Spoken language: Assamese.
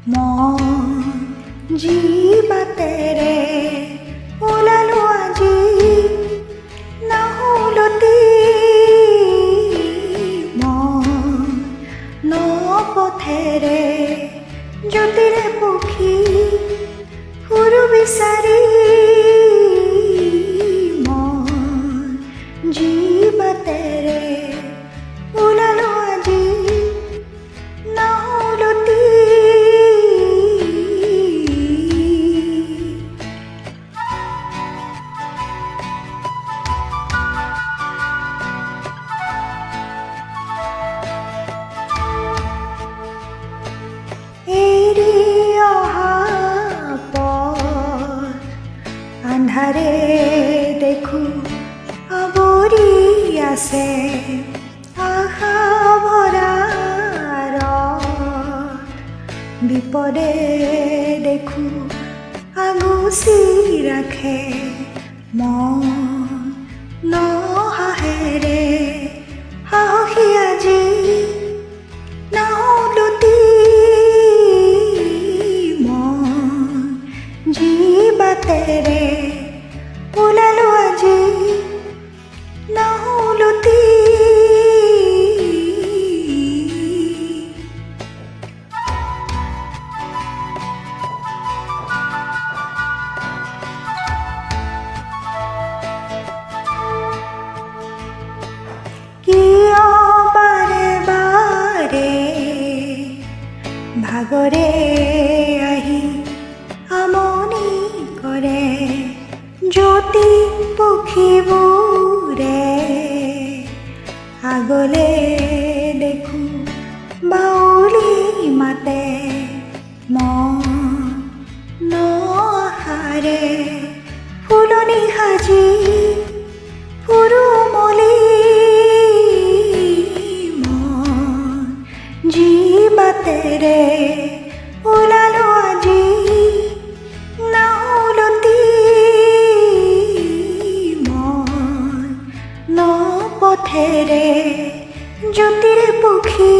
মই যি বাটেৰে ওলালো আজি নাহুলতি মই ন পথেৰে জ্যোতিৰে পক্ষী ফুৰু বিচাৰি মই যি বাটেৰে ওলালো আজি নাহুলতি আন্ধাৰে দেখো আৱৰি আছে আশা ভৰা বিপদে দেখো আগুচি ৰাখে মন নহাহেৰে সাহসী আজি নাহুলতি মই যি বাটেৰে ওলালো আজি নাহুলতি কিয় বাৰে বাৰে ভাগৰে আহি আমনি কৰে জ্যোতি পক্ষীবোৰে আগলে দেখো বাউলি মাতে মন নআশাৰে ফুলনি সাজি ফুৰু মলি মই যি বাটেৰে ওলালো আজি নাহুলতি মই ন পথেৰে জ্যোতিৰে পক্ষী